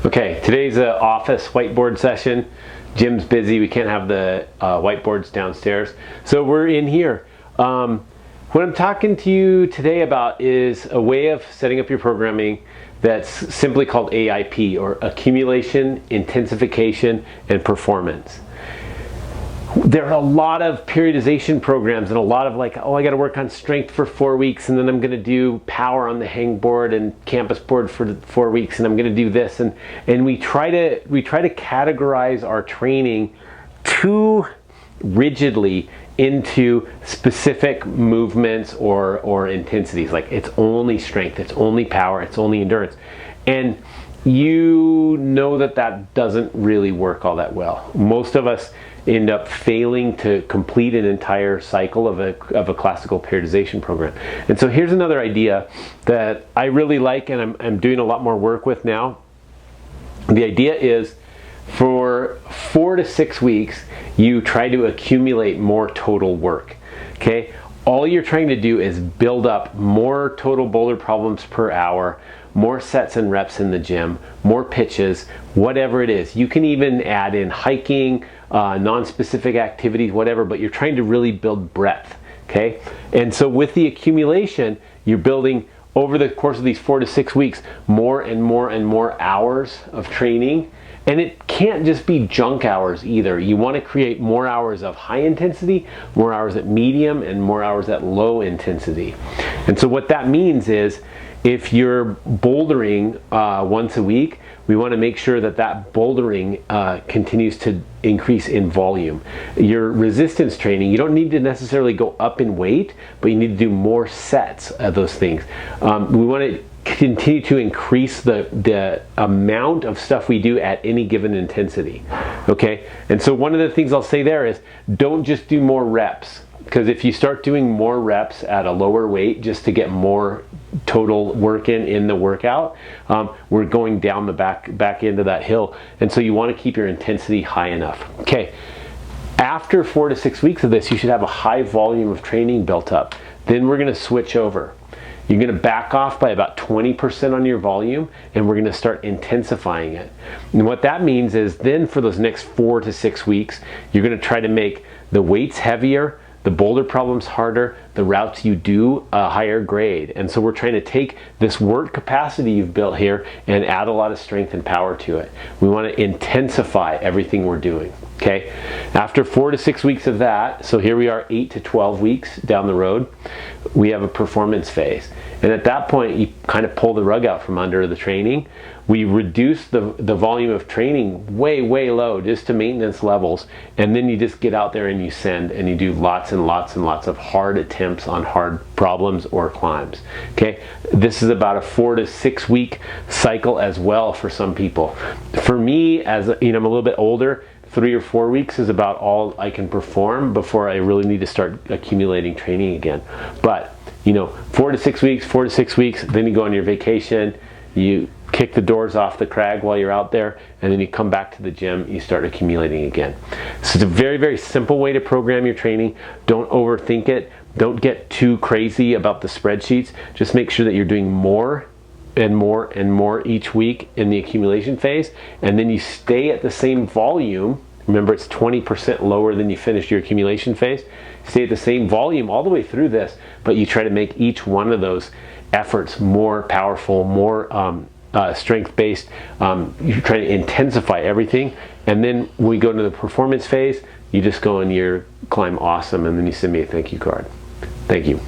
Okay, today's an office whiteboard session. Jim's busy, we can't have the whiteboards downstairs. So we're in here. What I'm talking to you today about is a way of setting up your programming that's simply called AIP, or Accumulation, Intensification, and Performance. There are a lot of periodization programs and a lot of like, oh, I got to work on strength for 4 weeks, and then I'm going to do power on the hangboard and campus board for 4 weeks, and I'm going to do this, and we try to categorize our training too rigidly into specific movements or intensities. Like, it's only strength, it's only power, it's only endurance, and you know that doesn't really work all that well. Most of us end up failing to complete an entire cycle of a classical periodization program. And so here's another idea that I really like, and I'm doing a lot more work with now. The idea is, for 4 to 6 weeks, you try to accumulate more total work. Okay? All you're trying to do is build up more total boulder problems per hour, more sets and reps in the gym, more pitches, whatever it is. You can even add in hiking, non-specific activities, whatever, but you're trying to really build breadth, okay? And so with the accumulation, you're building, over the course of these 4 to 6 weeks, more and more and more hours of training. And it can't just be junk hours either. You want to create more hours of high intensity, more hours at medium, and more hours at low intensity. And so what that means is, if you're bouldering once a week, we want to make sure that bouldering continues to increase in volume. Your resistance training, you don't need to necessarily go up in weight, but you need to do more sets of those things. We want to continue to increase the amount of stuff we do at any given intensity. Okay? And so one of the things I'll say there is, don't just do more reps. Because if you start doing more reps at a lower weight just to get more total work in the workout, we're going down the back end of that hill. And so you want to keep your intensity high enough. Okay, after 4 to 6 weeks of this, you should have a high volume of training built up. Then we're going to switch over. You're going to back off by about 20% on your volume, and we're going to start intensifying it. And what that means is, then for those next 4 to 6 weeks, you're going to try to make the weights heavier, the boulder problems harder, the routes you do a higher grade. And so we're trying to take this work capacity you've built here and add a lot of strength and power to it. We want to intensify everything we're doing. Okay? After 4 to 6 weeks of that, so here we are 8 to 12 weeks down the road, we have a performance phase. And at that point, you kind of pull the rug out from under the training. We reduce the volume of training way low, just to maintenance levels, and then you just get out there and you send, and you do lots and lots and lots of hard attempts on hard problems or climbs. Okay, this is about a 4 to 6 week cycle as well for some people. For me, as you know, I'm a little bit older, 3 or 4 weeks is about all I can perform before I really need to start accumulating training again. But you know, 4 to 6 weeks, then you go on your vacation, you kick the doors off the crag while you're out there, and then you come back to the gym, you start accumulating again. So it's a very simple way to program your training. Don't overthink it. Don't get too crazy about the spreadsheets. Just make sure that you're doing more and more and more each week in the accumulation phase, and then you stay at the same volume. Remember, it's 20% lower than you finished your accumulation phase. Stay at the same volume all the way through this, but you try to make each one of those efforts more powerful, more strength-based. You try to intensify everything, and then when we go into the performance phase, you just go and you climb awesome, and then you send me a thank you card. Thank you.